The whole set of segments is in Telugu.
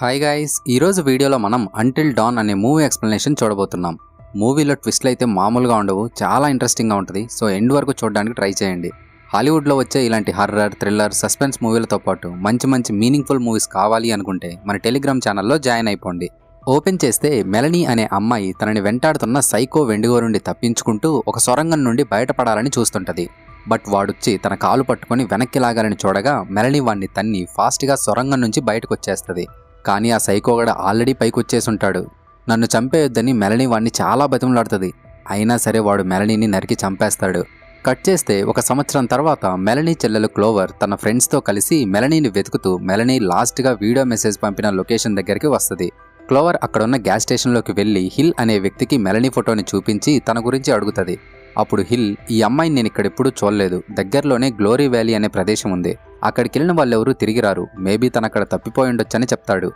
హాయ్ గైస్, ఈరోజు వీడియోలో మనం అంటిల్ డాన్ అనే మూవీ ఎక్స్ప్లెనేషన్ చూడబోతున్నాం. మూవీలో ట్విస్ట్లు అయితే మామూలుగా ఉండవు, చాలా ఇంట్రెస్టింగ్గా ఉంటుంది. సో ఎండ్ వరకు చూడడానికి ట్రై చేయండి. హాలీవుడ్లో వచ్చే ఇలాంటి హర్రర్, థ్రిల్లర్, సస్పెన్స్ మూవీలతో పాటు మంచి మీనింగ్ఫుల్ మూవీస్ కావాలి అనుకుంటే మన టెలిగ్రామ్ ఛానల్లో జాయిన్ అయిపోండి. ఓపెన్ చేస్తే మెలనీ అనే అమ్మాయి తనని వెంటాడుతున్న సైకో వెండిగో నుండి తప్పించుకుంటూ ఒక సొరంగం నుండి బయటపడాలని చూస్తుంటది. బట్ వాడొచ్చి తన కాలు పట్టుకొని వెనక్కి లాగాలని చూడగా మెలనీ వాడిని తన్ని ఫాస్ట్గా సొరంగం నుంచి బయటకు వచ్చేస్తుంది. కానీ ఆ సైకోగడ ఆల్రెడీ పైకి వచ్చేసుంటాడు. నన్ను చంపేయొద్దని మెలనీ వాడిని చాలా బతిమలాడుతుంది. అయినా సరే వాడు మెలనీని నరికి చంపేస్తాడు. కట్ చేస్తే 1 సంవత్సరం తర్వాత మెలనీ చెల్లెలు క్లోవర్ తన ఫ్రెండ్స్తో కలిసి మెలనీని వెతుకుతూ మెలనీ లాస్ట్గా వీడియో మెసేజ్ పంపిన లొకేషన్ దగ్గరికి వస్తుంది. క్లోవర్ అక్కడున్న గ్యాస్ స్టేషన్లోకి వెళ్ళి హిల్ అనే వ్యక్తికి మెలనీ ఫోటోని చూపించి తన గురించి అడుగుతుంది. అప్పుడు హిల్, ఈ అమ్మాయిని నేను ఇక్కడెప్పుడూ చూడలేదు, దగ్గరలోనే గ్లోరీ వ్యాలీ అనే ప్రదేశం ఉంది, అక్కడికి వెళ్ళిన వాళ్ళెవరూ తిరిగి రారు, మేబీ తనక్కడ తప్పిపోయి ఉండొచ్చని చెప్తాడు.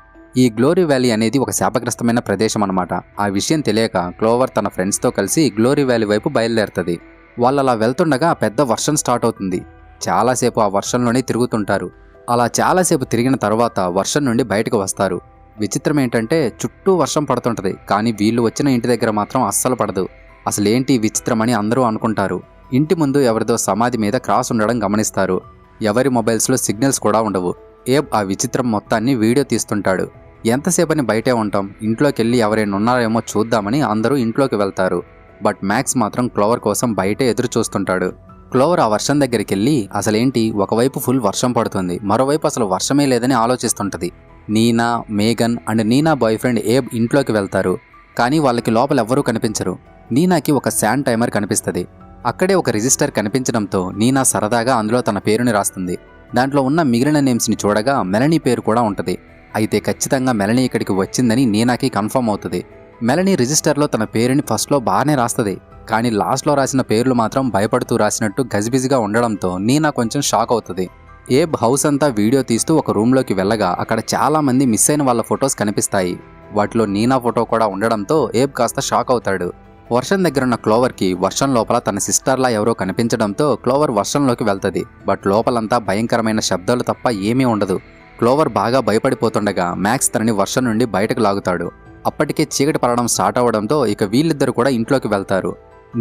ఈ గ్లోరీ వ్యాలీ అనేది ఒక శాపగ్రస్తమైన ప్రదేశం అన్నమాట. ఆ విషయం తెలియక క్లోవర్ తన ఫ్రెండ్స్తో కలిసి గ్లోరీ వ్యాలీ వైపు బయలుదేరుతుంది. వాళ్ళు అలా వెళ్తుండగా పెద్ద వర్షం స్టార్ట్ అవుతుంది. చాలాసేపు ఆ వర్షంలోనే తిరుగుతుంటారు. అలా చాలాసేపు తిరిగిన తర్వాత వర్షం నుండి బయటకు వస్తారు. విచిత్రం ఏంటంటే చుట్టూ వర్షం పడుతుంటది, కానీ వీళ్ళు వచ్చిన ఇంటి దగ్గర మాత్రం అస్సలు పడదు. అసలేంటి విచిత్రమని అందరూ అనుకుంటారు. ఇంటి ముందు ఎవరిదో సమాధి మీద క్రాస్ ఉండడం గమనిస్తారు. ఎవరి మొబైల్స్లో సిగ్నల్స్ కూడా ఉండవు. ఏబ్ ఆ విచిత్రం మొత్తాన్ని వీడియో తీస్తుంటాడు. ఎంతసేపని బయటే ఉంటాం, ఇంట్లోకి వెళ్ళి ఎవరైనా ఉన్నారేమో చూద్దామని అందరూ ఇంట్లోకి వెళ్తారు. బట్ మ్యాక్స్ మాత్రం క్లోవర్ కోసం బయటే ఎదురు చూస్తుంటాడు. క్లోవర్ ఆ వర్షం దగ్గరికి వెళ్ళి అసలేంటి, ఒకవైపు ఫుల్ వర్షం పడుతుంది, మరోవైపు అసలు వర్షమే లేదని ఆలోచిస్తుంటది. నీనా, మేఘన్ and Nina boyfriend Abe ఇంట్లోకి వెళ్తారు. కానీ వాళ్ళకి లోపల ఎవ్వరూ కనిపించరు. నీనాకి ఒక శాండ్ టైమర్ కనిపిస్తుంది. అక్కడే ఒక రిజిస్టర్ కనిపించడంతో నీనా సరదాగా అందులో తన పేరుని రాస్తుంది. దాంట్లో ఉన్న మిగిలిన నేమ్స్ని చూడగా మెలనీ పేరు కూడా ఉంటుంది. అయితే ఖచ్చితంగా మెలనీ ఇక్కడికి వచ్చిందని నీనాకి కన్ఫర్మ్ అవుతుంది. మెలనీ రిజిస్టర్లో తన పేరుని ఫస్ట్లో బాగానే రాస్తుంది, కానీ లాస్ట్లో రాసిన పేర్లు మాత్రం భయపడుతూ రాసినట్టు గజిబిజిగా ఉండడంతో నీనా కొంచెం షాక్ అవుతుంది. ఏబ్ హౌస్ అంతా వీడియో తీస్తూ ఒక రూమ్లోకి వెళ్ళగా అక్కడ చాలామంది మిస్ అయిన వాళ్ళ ఫొటోస్ కనిపిస్తాయి. వాటిలో నీనా ఫోటో కూడా ఉండడంతో ఏబ్ కాస్త షాక్ అవుతాడు. వర్షం దగ్గరున్న క్లోవర్కి వర్షం లోపల తన సిస్టర్లా ఎవరో కనిపించడంతో క్లోవర్ వర్షంలోకి వెళ్తుంది. బట్ లోపలంతా భయంకరమైన శబ్దాలు తప్ప ఏమీ ఉండదు. క్లోవర్ బాగా భయపడిపోతుండగా మ్యాక్స్ తనని వర్షం నుండి బయటకు లాగుతాడు. అప్పటికే చీకటి పడడం స్టార్ట్ అవ్వడంతో ఇక వీళ్ళిద్దరు కూడా ఇంట్లోకి వెళ్తారు.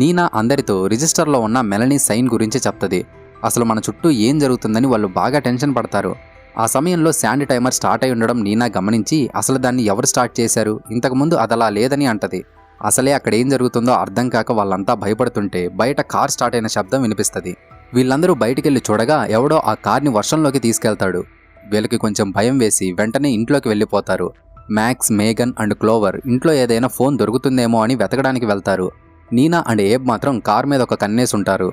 నీనా అందరితో రిజిస్టర్లో ఉన్న మెలనీ సైన్ గురించి చెప్తుంది. అసలు మన చుట్టూ ఏం జరుగుతుందని వాళ్ళు బాగా టెన్షన్ పడతారు. ఆ సమయంలో శాండ్ టైమర్ స్టార్ట్ అయి ఉండడం నీనా గమనించి అసలు దాన్ని ఎవరు స్టార్ట్ చేశారు, ఇంతకుముందు అదలా లేదని అంటది. అసలే అక్కడ ఏం జరుగుతుందో అర్థం కాక వాళ్ళంతా భయపడుతుంటే బయట కార్ స్టార్ట్ అయిన శబ్దం వినిపిస్తుంది. వీళ్ళందరూ బయటికెళ్ళి చూడగా ఎవడో ఆ కార్ని వర్షంలోకి తీసుకెళ్తాడు. వీళ్ళకి కొంచెం భయం వేసి వెంటనే ఇంట్లోకి వెళ్ళిపోతారు. మ్యాక్స్, మేఘన్ అండ్ క్లోవర్ ఇంట్లో ఏదైనా ఫోన్ దొరుకుతుందేమో అని వెతకడానికి వెళ్తారు. నీనా అండ్ ఏబ్ మాత్రం కార్ మీద ఒక కన్నేసి ఉంటారు.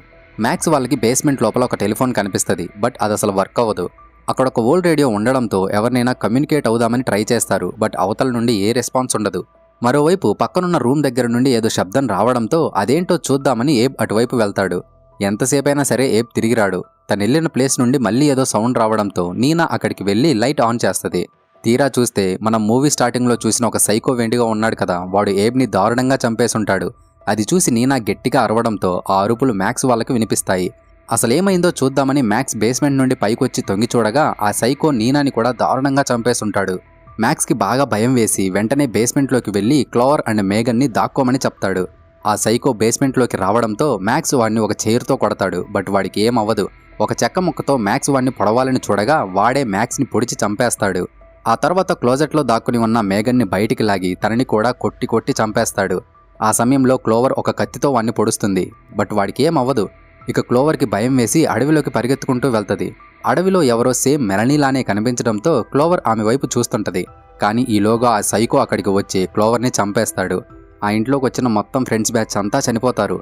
మ్యాక్స్ వాళ్ళకి బేస్మెంట్ లోపల ఒక టెలిఫోన్ కనిపిస్తుంది, బట్ అది అసలు వర్క్ అవ్వదు. అక్కడ ఒక ఓల్డ్ రేడియో ఉండడంతో ఎవరినైనా కమ్యూనికేట్ అవుదామని ట్రై చేస్తారు, బట్ అవతల నుండి ఏ రెస్పాన్స్ ఉండదు. మరోవైపు పక్కనున్న రూమ్ దగ్గర నుండి ఏదో శబ్దం రావడంతో అదేంటో చూద్దామని ఏబ్ అటువైపు వెళ్తాడు. ఎంతసేపైనా సరే ఏబ్ తిరిగి రాడు. తను వెళ్ళిన ప్లేస్ నుండి మళ్ళీ ఏదో సౌండ్ రావడంతో నీనా అక్కడికి వెళ్ళి లైట్ ఆన్ చేస్తుంది. తీరా చూస్తే మనం మూవీ స్టార్టింగ్లో చూసిన ఒక సైకో వెండిగా ఉన్నాడు కదా, వాడు ఏబ్ని దారుణంగా చంపేసుంటాడు. అది చూసి నీనా గట్టిగా అరవడంతో ఆ అరుపులు మ్యాక్స్ వాళ్ళకి వినిపిస్తాయి. అసలేమైందో చూద్దామని మ్యాక్స్ బేస్మెంట్ నుండి పైకొచ్చి తొంగి చూడగా ఆ సైకో నీనాని కూడా దారుణంగా చంపేసుంటాడు. మ్యాక్స్కి బాగా భయం వేసి వెంటనే బేస్మెంట్లోకి వెళ్ళి క్లోవర్ అండ్ మేఘన్ని దాక్కోమని చెప్తాడు. ఆ సైకో బేస్మెంట్లోకి రావడంతో మ్యాక్స్ వాడిని ఒక చైర్తో కొడతాడు, బట్ వాడికి ఏం అవ్వదు. ఒక చెక్క ముక్కతో మ్యాక్స్ వాడిని పొడవాలని చూడగా వాడే మ్యాక్స్ని పొడిచి చంపేస్తాడు. ఆ తర్వాత క్లోజెట్లో దాక్కుని ఉన్న మేఘన్ని బయటికి లాగి తనని కూడా కొట్టి చంపేస్తాడు. ఆ సమయంలో క్లోవర్ ఒక కత్తితో వాడిని పొడుస్తుంది, బట్ వాడికి ఏం అవ్వదు. ఇక క్లోవర్కి భయం వేసి అడవిలోకి పరిగెత్తుకుంటూ వెళ్తుంది. అడవిలో ఎవరో సేమ్ మెలనీలానే కనిపించడంతో క్లోవర్ ఆమె వైపు చూస్తుంటది. కానీ ఈలోగా ఆ సైకో అక్కడికి వచ్చి క్లోవర్ని చంపేస్తాడు. ఆ ఇంట్లోకి వచ్చిన మొత్తం ఫ్రెండ్స్ బ్యాచ్ అంతా చనిపోతారు.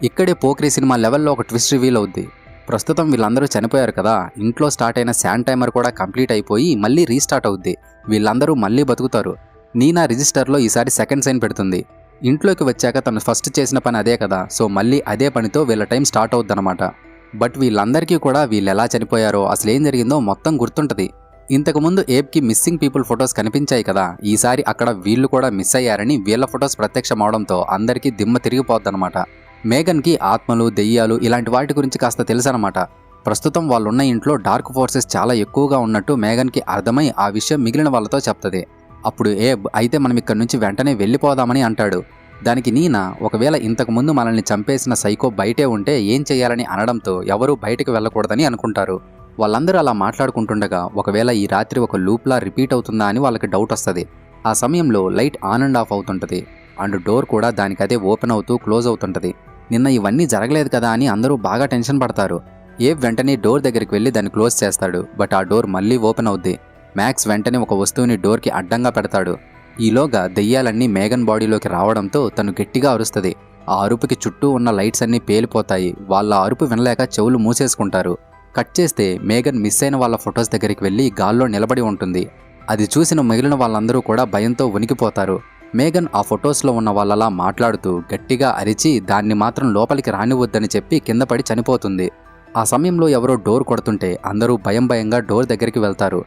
ఇక్కడే పోక్రీ సినిమా లెవెల్లో ఒక ట్విస్ట్ రివీల్ అవుద్ది. ప్రస్తుతం వీళ్ళందరూ చనిపోయారు కదా, ఇంట్లో స్టార్ట్ అయిన శాండ్ టైమర్ కూడా కంప్లీట్ అయిపోయి మళ్ళీ రీస్టార్ట్ అవుద్ది. వీళ్ళందరూ మళ్ళీ బతుకుతారు. నీనా రిజిస్టర్లో ఈసారి సెకండ్ సైన్ పెడుతుంది. ఇంట్లోకి వచ్చాక తను ఫస్ట్ చేసిన పని అదే కదా, సో మళ్ళీ అదే పనితో వీళ్ళ టైం స్టార్ట్ అవుద్దన్నమాట. బట్ వీళ్ళందరికీ కూడా వీళ్ళు ఎలా చనిపోయారో అసలేం జరిగిందో మొత్తం గుర్తుంటుంది. ఇంతకుముందు ఏబ్కి మిస్సింగ్ పీపుల్ ఫొటోస్ కనిపించాయి కదా, ఈసారి అక్కడ వీళ్ళు కూడా మిస్ అయ్యారని వీళ్ళ ఫొటోస్ ప్రత్యక్షమవడంతో అందరికీ దిమ్మ తిరిగిపోద్దనమాట. మేఘన్కి ఆత్మలు, దెయ్యాలు ఇలాంటి వాటి గురించి కాస్త తెలుసనమాట. ప్రస్తుతం వాళ్ళున్న ఇంట్లో డార్క్ ఫోర్సెస్ చాలా ఎక్కువగా ఉన్నట్టు మేఘన్కి అర్థమై ఆ విషయం మిగిలిన వాళ్ళతో చెప్తుంది. అప్పుడు ఏబ్ అయితే మనం ఇక్కడి నుంచి వెంటనే వెళ్ళిపోదామని అంటాడు. దానికి నీనా ఒకవేళ ఇంతకుముందు మనల్ని చంపేసిన సైకో బయటే ఉంటే ఏం చేయాలని అనడంతో ఎవరూ బయటకు వెళ్ళకూడదని అనుకుంటారు. వాళ్ళందరూ అలా మాట్లాడుకుంటుండగా ఒకవేళ ఈ రాత్రి ఒక లూప్లా రిపీట్ అవుతుందా అని వాళ్ళకి డౌట్ వస్తుంది. ఆ సమయంలో లైట్ ఆన్ అండ్ ఆఫ్ అవుతుంటుంది అండ్ డోర్ కూడా దానికదే ఓపెన్ అవుతూ క్లోజ్ అవుతుంటుంది. నిన్న ఇవన్నీ జరగలేదు కదా అని అందరూ బాగా టెన్షన్ పడతారు. ఏబ్ వెంటనే డోర్ దగ్గరికి వెళ్ళి దాన్ని క్లోజ్ చేస్తాడు. బట్ ఆ డోర్ మళ్ళీ ఓపెన్ అవుద్ది. మ్యాక్స్ వెంటనే ఒక వస్తువుని డోర్కి అడ్డంగా పెడతాడు. ఈలోగా దెయ్యాలన్నీ మేఘన్ బాడీలోకి రావడంతో తను గట్టిగా అరుస్తుంది. ఆ అరుపుకి చుట్టూ ఉన్న లైట్స్ అన్నీ పేలిపోతాయి. వాళ్ళ అరుపు వినలేక చెవులు మూసేసుకుంటారు. కట్ చేస్తే మేఘన్ మిస్ అయిన వాళ్ళ ఫొటోస్ దగ్గరికి వెళ్ళి గాల్లో నిలబడి ఉంటుంది. అది చూసిన మిగిలిన వాళ్ళందరూ కూడా భయంతో వణికిపోతారు. మేఘన్ ఆ ఫొటోస్లో ఉన్న వాళ్ళలా మాట్లాడుతూ గట్టిగా అరిచి దాన్ని మాత్రం లోపలికి రానివద్దని చెప్పి కింద పడి చనిపోతుంది. ఆ సమయంలో ఎవరో డోర్ కొడుతుంటే అందరూ భయంగా డోర్ దగ్గరికి వెళ్తారు.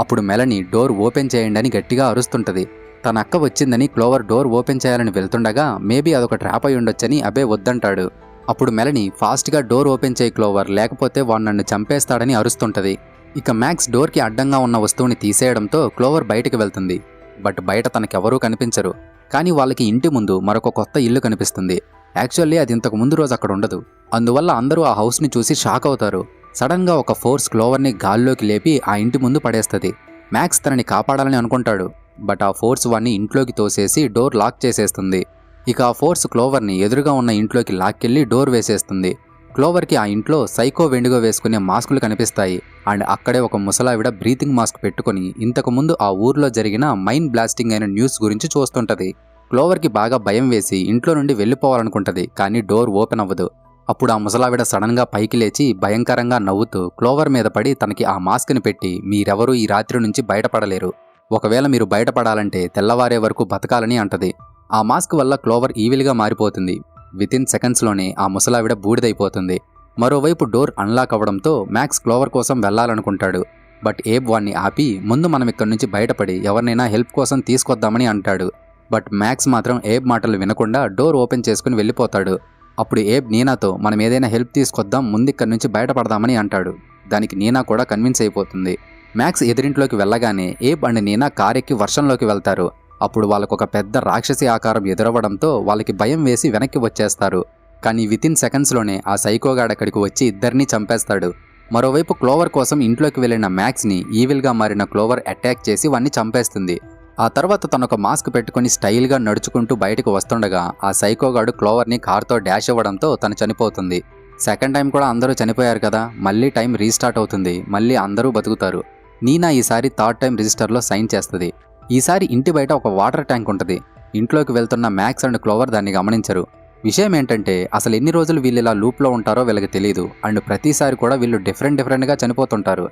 అప్పుడు మెలని డోర్ ఓపెన్ చేయండి అని గట్టిగా అరుస్తుంటది. తన అక్క వచ్చిందని క్లోవర్ డోర్ ఓపెన్ చేయాలని వెళ్తుండగా మేబీ అదొక ట్రాప్ అయి ఉండొచ్చని అబే వద్దంటాడు. అప్పుడు మెలని ఫాస్ట్గా డోర్ ఓపెన్ చేయి క్లోవర్, లేకపోతే వాడు నన్ను చంపేస్తాడని అరుస్తుంటది. ఇక మ్యాక్స్ డోర్కి అడ్డంగా ఉన్న వస్తువుని తీసేయడంతో క్లోవర్ బయటికి వెళ్తుంది. బట్ బయట తనకెవరూ కనిపించరు. కానీ వాళ్ళకి ఇంటి ముందు మరొక కొత్త ఇల్లు కనిపిస్తుంది. యాక్చువల్లీ అది ఇంతకు ముందు రోజు అక్కడ ఉండదు. అందువల్ల అందరూ ఆ హౌస్ని చూసి షాక్ అవుతారు. సడన్గా ఒక ఫోర్స్ క్లోవర్ని గాల్లోకి లేపి ఆ ఇంటి ముందు పడేస్తుంది. మ్యాక్స్ తనని కాపాడాలని అనుకుంటాడు. బట్ ఆ ఫోర్స్ వాడిని ఇంట్లోకి తోసేసి డోర్ లాక్ చేసేస్తుంది. ఇక ఆ ఫోర్స్ క్లోవర్ని ఎదురుగా ఉన్న ఇంట్లోకి లాక్కెళ్ళి డోర్ వేసేస్తుంది. క్లోవర్కి ఆ ఇంట్లో సైకో వెండిగో వేసుకునే మాస్కులు కనిపిస్తాయి. అండ్ అక్కడే ఒక ముసలావిడ బ్రీతింగ్ మాస్క్ పెట్టుకుని ఇంతకుముందు ఆ ఊర్లో జరిగిన మైన్ బ్లాస్టింగ్ అయిన న్యూస్ గురించి చూస్తుంటది. క్లోవర్కి బాగా భయం వేసి ఇంట్లో నుండి వెళ్ళిపోవాలనుకుంటది. కానీ డోర్ ఓపెన్ అవ్వదు. అప్పుడు ఆ ముసలావిడ సడన్గా పైకి లేచి భయంకరంగా నవ్వుతూ క్లోవర్ మీద పడి తనకి ఆ మాస్క్ని పెట్టి మీరెవరూ ఈ రాత్రి నుంచి బయటపడలేరు. ఒకవేళ మీరు బయటపడాలంటే తెల్లవారే వరకు బతకాలని అంటది. ఆ మాస్క్ వల్ల క్లోవర్ ఈవిల్గా మారిపోతుంది. వితిన్ సెకండ్స్లోనే ఆ ముసలావిడ బూడిదైపోతుంది. మరోవైపు డోర్ అన్లాక్ అవ్వడంతో మ్యాక్స్ క్లోవర్ కోసం వెళ్లాలనుకుంటాడు. బట్ ఏబ్ వాణ్ణి ఆపి ముందు మనం ఇక్కడి నుంచి బయటపడి ఎవరినైనా హెల్ప్ కోసం తీసుకొద్దామని అంటాడు. బట్ మ్యాక్స్ మాత్రం ఏబ్ మాటలు వినకుండా డోర్ ఓపెన్ చేసుకుని వెళ్ళిపోతాడు. అప్పుడు ఏబ్ నీనాతో మనం ఏదైనా హెల్ప్ తీసుకొద్దాం, ముందు ఇక్కడి నుంచి బయటపడదామని అంటాడు. దానికి నీనా కూడా కన్విన్స్ అయిపోతుంది. మ్యాక్స్ ఎదురింట్లోకి వెళ్ళగానే ఏబ్ అండ్ నీనా కారెక్కి వర్షంలోకి వెళ్తారు. అప్పుడు వాళ్ళకొక పెద్ద రాక్షసి ఆకారం ఎదురవ్వడంతో వాళ్ళకి భయం వేసి వెనక్కి వచ్చేస్తారు. కానీ వితిన్ సెకండ్స్లోనే ఆ సైకోగాడ్ అక్కడికి వచ్చి ఇద్దరినీ చంపేస్తాడు. మరోవైపు క్లోవర్ కోసం ఇంట్లోకి వెళ్ళిన మ్యాక్స్ని ఈవిల్గా మారిన క్లోవర్ అటాక్ చేసి వాణ్ణి చంపేస్తుంది. ఆ తర్వాత తనొక మాస్క్ పెట్టుకుని స్టైల్గా నడుచుకుంటూ బయటకు వస్తుండగా ఆ సైకోగాడు క్లోవర్ని కార్తో డాష్ ఇవ్వడంతో తను చనిపోతుంది. సెకండ్ టైం కూడా అందరూ చనిపోయారు కదా, మళ్ళీ టైం రీస్టార్ట్ అవుతుంది. మళ్ళీ అందరూ బతుకుతారు. నీనా ఈసారి థర్డ్ టైం రిజిస్టర్లో సైన్ చేస్తుంది. ఈసారి ఇంటి బయట ఒక వాటర్ ట్యాంక్ ఉంటుంది. ఇంట్లోకి వెళ్తున్న మ్యాక్స్ అండ్ క్లోవర్ దాన్ని గమనించరు. విషయం ఏంటంటే అసలు ఎన్ని రోజులు వీళ్ళు ఇలా లూప్లో ఉంటారో వీళ్ళకి తెలియదు. అండ్ ప్రతిసారి కూడా వీళ్ళు డిఫరెంట్గా చనిపోతుంటారు.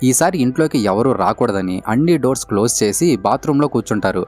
ఈసారి ఇంట్లోకి ఎవరూ రాకూడదని అన్ని డోర్స్ క్లోజ్ చేసి బాత్రూంలో కూర్చుంటారు.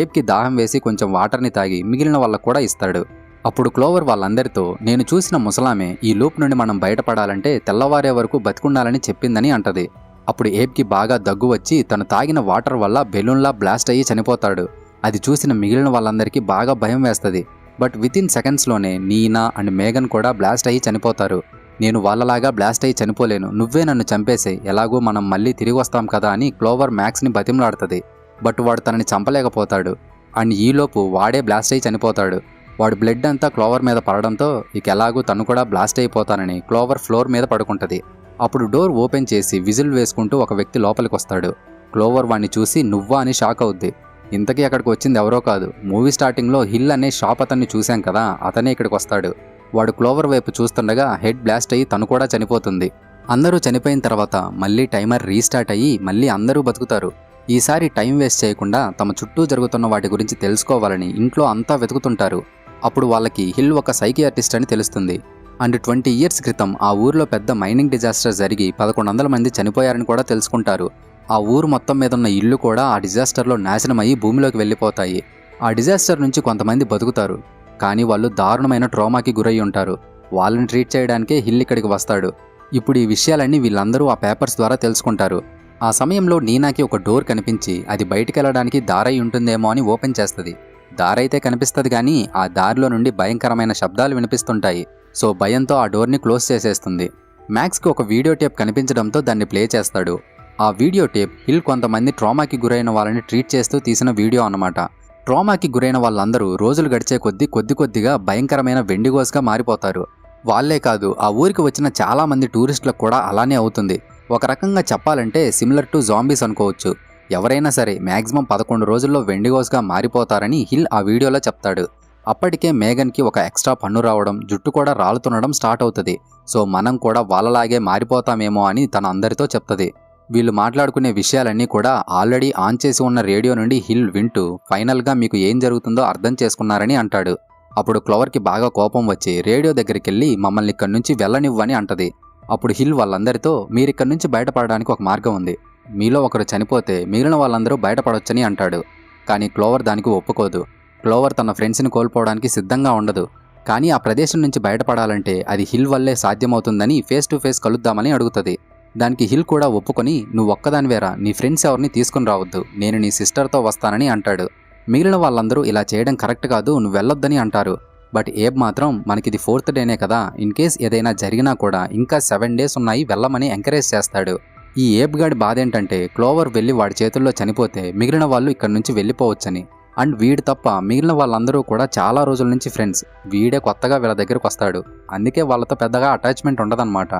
ఏబ్కి దాహం వేసి కొంచెం వాటర్ని తాగి మిగిలిన వాళ్ళకు కూడా ఇస్తాడు. అప్పుడు క్లోవర్ వాళ్ళందరితో నేను చూసిన ముసలామే ఈ లూప్ నుండి మనం బయటపడాలంటే తెల్లవారే వరకు బతికుండాలని చెప్పిందని అంటది. అప్పుడు ఏబ్కి బాగా దగ్గు వచ్చి తను తాగిన వాటర్ వల్ల బెలూన్లా బ్లాస్ట్ అయ్యి చనిపోతాడు. అది చూసిన మిగిలిన వాళ్ళందరికీ బాగా భయం వేస్తుంది. బట్ వితిన్ సెకండ్స్లోనే నీనా అండ్ మేఘన్ కూడా బ్లాస్ట్ అయ్యి చనిపోతారు. నేను వాళ్ళలాగా బ్లాస్ట్ అయ్యి చనిపోలేను, నువ్వే నన్ను చంపేసే, ఎలాగో మనం మళ్ళీ తిరిగి వస్తాం కదా అని క్లోవర్ మ్యాక్స్ని బతిమలాడుతుంది. బట్ వాడు తనని చంపలేకపోతాడు. అండ్ ఈలోపు వాడే బ్లాస్ట్ అయ్యి చనిపోతాడు. వాడు బ్లడ్ అంతా క్లోవర్ మీద పడడంతో ఇక ఎలాగూ తను కూడా బ్లాస్ట్ అయిపోతానని క్లోవర్ ఫ్లోర్ మీద పడుకుంటుంది. అప్పుడు డోర్ ఓపెన్ చేసి విజిల్ వేసుకుంటూ ఒక వ్యక్తి లోపలికి వస్తాడు. క్లోవర్ వాడిని చూసి నువ్వా అని షాక్ అవుద్ది. ఇంతకీ అక్కడికి వచ్చింది ఎవరో కాదు, మూవీ స్టార్టింగ్లో హిల్ అనే షాప్ అతన్ని చూశాం కదా, అతనే ఇక్కడికి వస్తాడు. వాడు క్లోవర్ వైపు చూస్తుండగా హెడ్ బ్లాస్ట్ అయ్యి తను కూడా చనిపోతుంది. అందరూ చనిపోయిన తర్వాత మళ్ళీ టైమర్ రీస్టార్ట్ అయ్యి మళ్ళీ అందరూ బతుకుతారు. ఈసారి టైం వేస్ట్ చేయకుండా తమ చుట్టూ జరుగుతున్న వాటి గురించి తెలుసుకోవాలని ఇంట్లో అంతా వెతుకుతుంటారు. అప్పుడు వాళ్ళకి హిల్ ఒక సైకియాట్రిస్ట్ అని తెలుస్తుంది. అండ్ 20 ఇయర్స్ క్రితం ఆ ఊర్లో పెద్ద మైనింగ్ డిజాస్టర్ జరిగి 1100 మంది చనిపోయారని కూడా తెలుసుకుంటారు. ఆ ఊరు మొత్తం మీద ఉన్న ఇల్లు కూడా ఆ డిజాస్టర్లో నాశనమయ్యి భూమిలోకి వెళ్ళిపోతాయి. ఆ డిజాస్టర్ నుంచి కొంతమంది బతుకుతారు, కానీ వాళ్ళు దారుణమైన ట్రామాకి గురై ఉంటారు. వాళ్ళని ట్రీట్ చేయడానికే హిల్ ఇక్కడికి వస్తాడు. ఇప్పుడు ఈ విషయాలన్నీ వీళ్ళందరూ ఆ పేపర్స్ ద్వారా తెలుసుకుంటారు. ఆ సమయంలో నీనాకి ఒక డోర్ కనిపించి అది బయటికి వెళ్ళడానికి దారై ఉంటుందేమో అని ఓపెన్ చేస్తుంది. దారైతే కనిపిస్తుంది కానీ ఆ దారిలో నుండి భయంకరమైన శబ్దాలు వినిపిస్తుంటాయి. సో భయంతో ఆ డోర్ని క్లోజ్ చేసేస్తుంది. మ్యాక్స్కి ఒక వీడియో టేప్ కనిపించడంతో దాన్ని ప్లే చేస్తాడు. ఆ వీడియో టేప్ హిల్ కొంతమంది ట్రామాకి గురైన వాళ్ళని ట్రీట్ చేస్తూ తీసిన వీడియో అన్నమాట. ట్రామాకి గురైన వాళ్ళందరూ రోజులు గడిచే కొద్దిగా భయంకరమైన వెండిగోస్గా మారిపోతారు. వాళ్లే కాదు, ఆ ఊరికి వచ్చిన చాలా మంది టూరిస్టులకు కూడా అలానే అవుతుంది. ఒక రకంగా చెప్పాలంటే సిమిలర్ టు జాంబీస్ అనుకోవచ్చు. ఎవరైనా సరే మ్యాక్సిమం 11 రోజుల్లో వెండిగోస్గా మారిపోతారని హిల్ ఆ వీడియోలో చెప్తాడు. అప్పటికే మేఘన్కి ఒక ఎక్స్ట్రా పన్ను రావడం, జుట్టు కూడా రాలుతుండడం స్టార్ట్ అవుతుంది. సో మనం కూడా వాళ్ళలాగే మారిపోతామేమో అని తన అందరితో చెప్తుంది. వీళ్ళు మాట్లాడుకునే విషయాలన్నీ కూడా ఆల్రెడీ ఆన్ చేసి ఉన్న రేడియో నుండి హిల్ వింటూ ఫైనల్గా మీకు ఏం జరుగుతుందో అర్థం చేసుకున్నారని అంటాడు. అప్పుడు క్లోవర్కి బాగా కోపం వచ్చి రేడియో దగ్గరికి వెళ్ళి మమ్మల్ని ఇక్కడి నుంచి వెళ్ళనివ్వని అంటది. అప్పుడు హిల్ వాళ్ళందరితో మీరిక్కడి నుంచి బయటపడడానికి ఒక మార్గం ఉంది. మీలో ఒకరు చనిపోతే మిగిలిన వాళ్ళందరూ బయటపడొచ్చని అంటాడు. కానీ క్లోవర్ దానికి ఒప్పుకోదు. క్లోవర్ తన ఫ్రెండ్స్ని కోల్పోవడానికి సిద్ధంగా ఉండదు. కానీ ఆ ప్రదేశం నుంచి బయటపడాలంటే అది హిల్ వల్లే సాధ్యమవుతుందని ఫేస్ టు ఫేస్ కలుద్దామని అడుగుతుంది. దానికి హిల్ కూడా ఒప్పుకొని నువ్వు ఒక్కదానివేరా, నీ ఫ్రెండ్స్ ఎవరిని తీసుకుని రావద్దు, నేను నీ సిస్టర్తో వస్తానని అంటాడు. మిగిలిన వాళ్ళందరూ ఇలా చేయడం కరెక్ట్ కాదు, నువ్వు వెళ్ళొద్దని అంటారు. బట్ ఏబ్ మాత్రం మనకిది 4th డేనే కదా, ఇన్ కేస్ ఏదైనా జరిగినా కూడా ఇంకా 7 days ఉన్నాయి వెళ్ళమని ఎంకరేజ్ చేస్తాడు. ఈ ఏబ్ గాడి బాధ ఏంటంటే క్లోవర్ వెళ్ళి వాడి చేతుల్లో చనిపోతే మిగిలిన వాళ్ళు ఇక్కడి నుంచి వెళ్ళిపోవచ్చని. అండ్ వీడు తప్ప మిగిలిన వాళ్ళందరూ కూడా చాలా రోజుల నుంచి ఫ్రెండ్స్. వీడే కొత్తగా వీళ్ళ దగ్గరకు వస్తాడు. అందుకే వాళ్ళతో పెద్దగా అటాచ్మెంట్ ఉండదన్నమాట.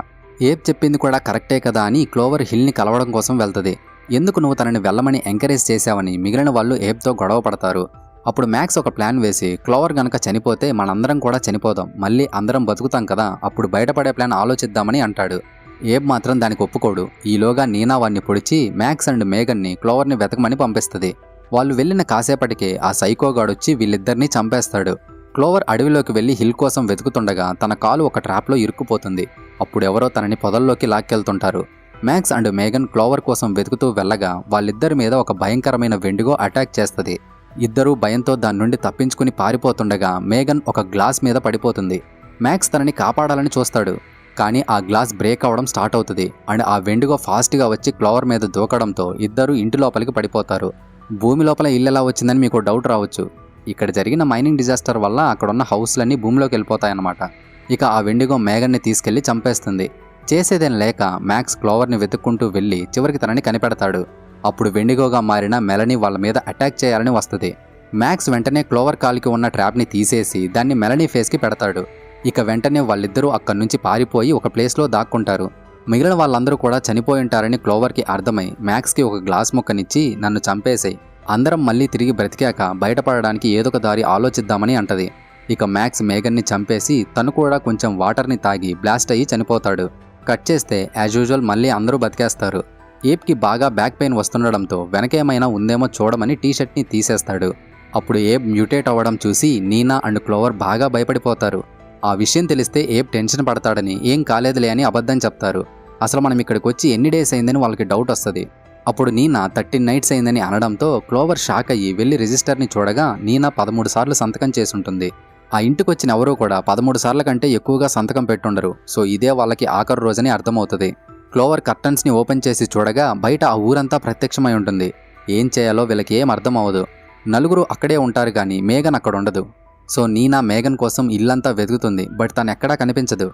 ఏబ్ చెప్పింది కూడా కరెక్టే కదా అని క్లోవర్ హిల్ని కలవడం కోసం వెళ్తుంది. ఎందుకు నువ్వు తనని వెళ్ళమని ఎంకరేజ్ చేశావని మిగిలిన వాళ్ళు ఏబ్తో గొడవ పడతారు. అప్పుడు మ్యాక్స్ ఒక ప్లాన్ వేసి క్లోవర్ గనక చనిపోతే మనందరం కూడా చనిపోదాం, మళ్ళీ అందరం బతుకుతాం కదా, అప్పుడు బయటపడే ప్లాన్ ఆలోచిద్దామని అంటాడు. ఏబ్ మాత్రం దానికి ఒప్పుకోడు. ఈలోగా నీనా వాడిని పొడిచి మ్యాక్స్ అండ్ మేఘన్ని క్లోవర్ని వెతకమని పంపిస్తుంది. వాళ్ళు వెళ్ళిన కాసేపటికే ఆ సైకోగాడొచ్చి వీళ్ళిద్దరినీ చంపేస్తాడు. క్లోవర్ అడవిలోకి వెళ్లి హిల్ కోసం వెతుకుతుండగా తన కాలు ఒక ట్రాప్లో ఇరుక్కుపోతుంది. అప్పుడెవరో తనని పొదల్లోకి లాక్కెళ్తుంటారు. మ్యాక్స్ అండ్ మేఘన్ క్లోవర్ కోసం వెతుకుతూ వెళ్ళగా వాళ్ళిద్దరి మీద ఒక భయంకరమైన వెండిగో అటాక్ చేస్తుంది. ఇద్దరూ భయంతో దాని నుండి తప్పించుకుని పారిపోతుండగా మేఘన్ ఒక గ్లాస్ మీద పడిపోతుంది. మ్యాక్స్ తనని కాపాడాలని చూస్తాడు. కానీ ఆ గ్లాస్ బ్రేక్ అవ్వడం స్టార్ట్ అవుతుంది. అండ్ ఆ వెండిగో ఫాస్ట్గా వచ్చి క్లోవర్ మీద దూకడంతో ఇద్దరు ఇంటి లోపలికి పడిపోతారు. భూమి లోపల ఇల్లు ఎలా వచ్చిందని మీకు డౌట్ రావచ్చు. ఇక్కడ జరిగిన మైనింగ్ డిజాస్టర్ వల్ల అక్కడున్న హౌస్లన్నీ భూమిలోకి వెళ్ళిపోతాయన్నమాట. ఇక ఆ వెండిగో మేఘన్ని తీసుకెళ్లి చంపేస్తుంది. చేసేదేం లేక మ్యాక్స్ క్లోవర్ని వెతుక్కుంటూ వెళ్ళి చివరికి తనని కనిపెడతాడు. అప్పుడు వెండిగోగా మారిన మెలనీ వాళ్ళ మీద అటాక్ చేయాలని వస్తుంది. మ్యాక్స్ వెంటనే క్లోవర్ కాలికి ఉన్న ట్రాప్ని తీసేసి దాన్ని మెలనీ ఫేస్కి పెడతాడు. ఇక వెంటనే వాళ్ళిద్దరూ అక్కడి నుంచి పారిపోయి ఒక ప్లేస్లో దాక్కుంటారు. మిగిలిన వాళ్ళందరూ కూడా చనిపోయి ఉంటారని క్లోవర్కి అర్థమై మ్యాక్స్కి ఒక గ్లాస్ ముక్కనిచ్చి నన్ను చంపేసాయి, అందరం మళ్ళీ తిరిగి బ్రతికాక బయటపడడానికి ఏదొక దారి ఆలోచిద్దామని అంటది. ఇక మ్యాక్స్ మేఘన్ని చంపేసి తను కూడా కొంచెం వాటర్ని తాగి బ్లాస్ట్ అయ్యి చనిపోతాడు. కట్ చేస్తే యాజ్ యూజువల్ మళ్ళీ అందరూ బతికేస్తారు. ఏబ్కి బాగా బ్యాక్ పెయిన్ వస్తుండడంతో వెనకేమైనా ఉందేమో చూడమని టీషర్ట్ని తీసేస్తాడు. అప్పుడు ఏబ్ మ్యూటేట్ అవ్వడం చూసి నీనా అండ్ క్లోవర్ బాగా భయపడిపోతారు. ఆ విషయం తెలిస్తే ఏబ్ టెన్షన్ పడతాడని ఏం కాలేదులే అని అబద్ధం చెప్తారు. అసలు మనం ఇక్కడికి వచ్చి ఎన్ని డేస్ అయిందని వాళ్ళకి డౌట్ వస్తుంది. అప్పుడు నీనా 13 nights అయిందని అనడంతో క్లోవర్ షాక్ అయ్యి వెళ్ళి రిజిస్టర్ని చూడగా నీనా 13 సార్లు సంతకం చేసుంటుంది. ఆ ఇంటికి వచ్చిన ఎవరూ కూడా 13 సార్ల కంటే ఎక్కువగా సంతకం పెట్టుండరు. సో ఇదే వాళ్ళకి ఆఖరు రోజని అర్థమవుతుంది. క్లోవర్ కర్టన్స్ని ఓపెన్ చేసి చూడగా బయట ఆ ఊరంతా ప్రత్యక్షమై ఉంటుంది. ఏం చేయాలో వీళ్ళకి ఏం అర్థం అవ్వదు. నలుగురు అక్కడే ఉంటారు కానీ మేఘన్ అక్కడ ఉండదు. సో నీనా మేఘన్ కోసం ఇల్లంతా వెతుకుతుంది. బట్ తను ఎక్కడా కనిపించదు.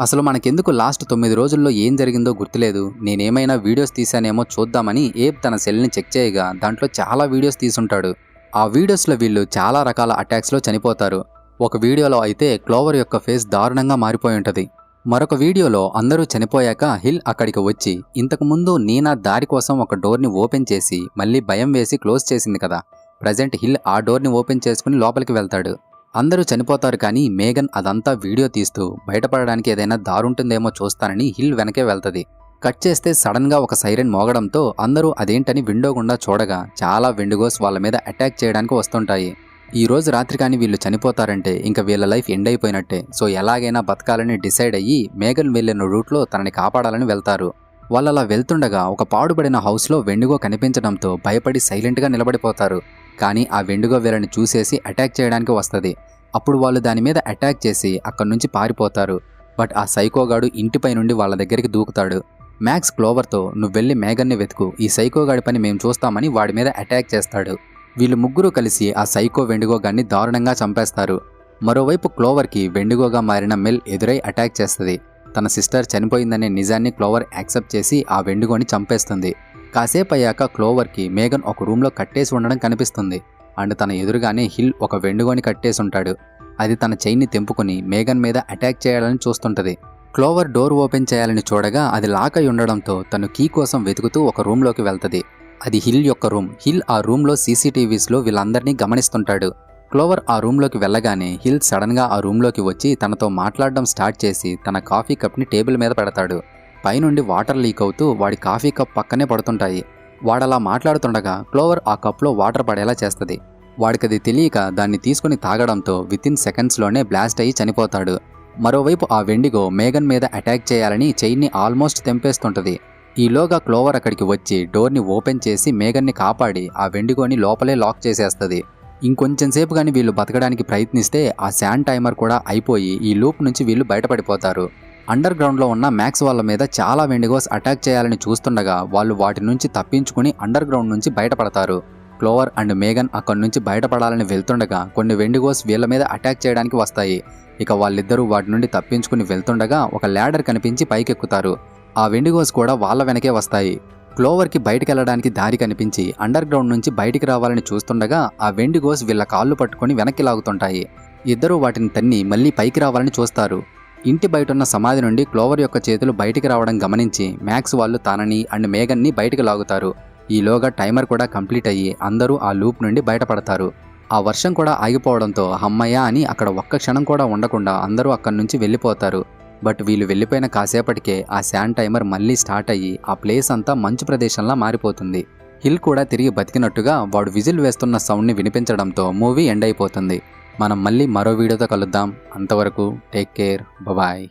అసలు మనకెందుకు లాస్ట్ 9 రోజుల్లో ఏం జరిగిందో గుర్తులేదు, నేనేమైనా వీడియోస్ తీశానేమో చూద్దామని ఏబ్ తన సెల్ని చెక్ చేయగా దాంట్లో చాలా వీడియోస్ తీసుంటాడు. ఆ వీడియోస్లో వీళ్ళు చాలా రకాల అటాక్స్లో చనిపోతారు. ఒక వీడియోలో అయితే క్లోవర్ యొక్క ఫేస్ దారుణంగా మారిపోయి ఉంటుంది. మరొక వీడియోలో అందరూ చనిపోయాక హిల్ అక్కడికి వచ్చి ఇంతకుముందు నీనా దారి కోసం ఒక డోర్ని ఓపెన్ చేసి మళ్ళీ భయం వేసి క్లోజ్ చేసింది కదా, ప్రజెంట్ హిల్ ఆ డోర్ని ఓపెన్ చేసుకుని లోపలికి వెళ్తాడు. అందరూ చనిపోతారు కానీ మేఘన్ అదంతా వీడియో తీస్తూ బయటపడడానికి ఏదైనా దారుంటుందేమో చూస్తానని హిల్ వెనకే వెళ్తుంది. కట్ చేస్తే సడన్గా ఒక సైరన్ మోగడంతో అందరూ అదేంటని విండో గుండా చూడగా చాలా వెండిగోస్ వాళ్ళ మీద అటాక్ చేయడానికి వస్తుంటాయి. ఈ రోజు రాత్రి కానీ వీళ్ళు చనిపోతారంటే ఇంకా వీళ్ళ లైఫ్ ఎండ్ అయిపోయినట్టే. సో ఎలాగైనా బతకాలని డిసైడ్ అయ్యి మేఘన్ వెళ్ళిన రూట్లో తనని కాపాడాలని వెళ్తారు. వాళ్ళలా వెళ్తుండగా ఒక పాడుబడిన హౌస్లో వెండిగో కనిపించడంతో భయపడి సైలెంట్గా నిలబడిపోతారు. కానీ ఆ వెండిగో వీళ్ళని చూసేసి అటాక్ చేయడానికి వస్తుంది. అప్పుడు వాళ్ళు దాని మీద అటాక్ చేసి అక్కడి నుంచి పారిపోతారు. బట్ ఆ సైకోగాడు ఇంటిపై నుండి వాళ్ళ దగ్గరికి దూకుతాడు. మ్యాక్స్ క్లోవర్తో నువ్వు వెళ్ళి మేఘన్ని వెతుకు, ఈ సైకోగాడి పని మేము చూస్తామని వాడి మీద అటాక్ చేస్తాడు. వీళ్ళు ముగ్గురు కలిసి ఆ సైకో వెండిగోగాన్ని దారుణంగా చంపేస్తారు. మరోవైపు క్లోవర్కి వెండిగోగా మారిన మెల్ ఎదురై అటాక్ చేస్తుంది. తన సిస్టర్ చనిపోయిందనే నిజాన్ని క్లోవర్ యాక్సెప్ట్ చేసి ఆ వెండిగోని చంపేస్తుంది. కాసేపు అయ్యాక క్లోవర్కి మేఘన్ ఒక రూమ్లో కట్టేసి ఉండడం కనిపిస్తుంది. అండ్ తన ఎదురుగానే హిల్ ఒక వెండుగోని కట్టేసి ఉంటాడు. అది తన చైన్ని తెంపుకొని మేఘన్ మీద అటాక్ చేయాలని చూస్తుంటది. క్లోవర్ డోర్ ఓపెన్ చేయాలని చూడగా అది లాక్ అయి ఉండడంతో తను కీ కోసం వెతుకుతూ ఒక రూమ్లోకి వెళ్తది. అది హిల్ యొక్క రూమ్. హిల్ ఆ రూమ్లో సీసీటీవీస్లో వీళ్ళందరినీ గమనిస్తుంటాడు. క్లోవర్ ఆ రూమ్లోకి వెళ్ళగానే హిల్ సడన్గా ఆ రూమ్లోకి వచ్చి తనతో మాట్లాడడం స్టార్ట్ చేసి తన కాఫీ కప్ని టేబుల్ మీద పెడతాడు. పైనుండి వాటర్ లీక్ అవుతూ వాడి కాఫీ కప్ పక్కనే పడుతుంటాయి. వాడలా మాట్లాడుతుండగా క్లోవర్ ఆ కప్లో వాటర్ పడేలా చేస్తుంది. వాడికది తెలియక దాన్ని తీసుకుని తాగడంతో వితిన్ సెకండ్స్లోనే బ్లాస్ట్ అయ్యి చనిపోతాడు. మరోవైపు ఆ వెండిగో మేఘన్ మీద అటాక్ చేయాలని చైన్ని ఆల్మోస్ట్ తెంపేస్తుంటది. ఈలోగా క్లోవర్ అక్కడికి వచ్చి డోర్ని ఓపెన్ చేసి మేఘన్ని కాపాడి ఆ వెండిగోని లోపలే లాక్ చేసేస్తుంది. ఇంకొంచెం సేపు కానీ వీళ్ళు బతకడానికి ప్రయత్నిస్తే ఆ శాండ్ టైమర్ కూడా అయిపోయి ఈ లూప్ నుంచి వీళ్ళు బయటపడిపోతారు. అండర్ గ్రౌండ్లో ఉన్న మ్యాక్స్ వాళ్ళ మీద చాలా వెండిగోస్ అటాక్ చేయాలని చూస్తుండగా వాళ్ళు వాటి నుంచి తప్పించుకుని అండర్ గ్రౌండ్ నుంచి బయటపడతారు. క్లోవర్ అండ్ మేఘన్ అక్కడి నుంచి బయటపడాలని వెళ్తుండగా కొన్ని వెండిగోస్ వీళ్ళ మీద అటాక్ చేయడానికి వస్తాయి. ఇక వాళ్ళిద్దరూ వాటి నుండి తప్పించుకుని వెళ్తుండగా ఒక ల్యాడర్ కనిపించి పైకెక్కుతారు. ఆ వెండిగోస్ కూడా వాళ్ళ వెనకే వస్తాయి. క్లోవర్కి బయటికి వెళ్ళడానికి దారి కనిపించి అండర్ గ్రౌండ్ నుంచి బయటికి రావాలని చూస్తుండగా ఆ వెండిగోస్ వీళ్ళ కాళ్ళు పట్టుకొని వెనక్కి లాగుతుంటాయి. ఇద్దరూ వాటిని తన్ని మళ్ళీ పైకి రావాలని చూస్తారు. ఇంటి బయటున్న సమాధి నుండి క్లోవర్ యొక్క చేతులు బయటికి రావడం గమనించి మ్యాక్స్ వాళ్ళు తనని అండ్ మేఘన్ని బయటికి లాగుతారు. ఈలోగా టైమర్ కూడా కంప్లీట్ అయ్యి అందరూ ఆ లూప్ నుండి బయటపడతారు. ఆ వర్షం కూడా ఆగిపోవడంతో హమ్మయ్య అని అక్కడ ఒక్క క్షణం కూడా ఉండకుండా అందరూ అక్కడి నుంచి వెళ్ళిపోతారు. బట్ వీళ్ళు వెళ్ళిపోయిన కాసేపటికే ఆ శాండ్ టైమర్ మళ్ళీ స్టార్ట్ అయ్యి ఆ ప్లేస్ అంతా మంచు ప్రదేశంలా మారిపోతుంది. హిల్ కూడా తిరిగి బతికినట్టుగా వాడు విజిల్ వేస్తున్న సౌండ్ని వినిపించడంతో మూవీ ఎండ్ అయిపోతుంది. మనం మళ్ళీ మరో వీడియోతో కలుద్దాం. అంతవరకు టేక్ కేర్, బాయ్.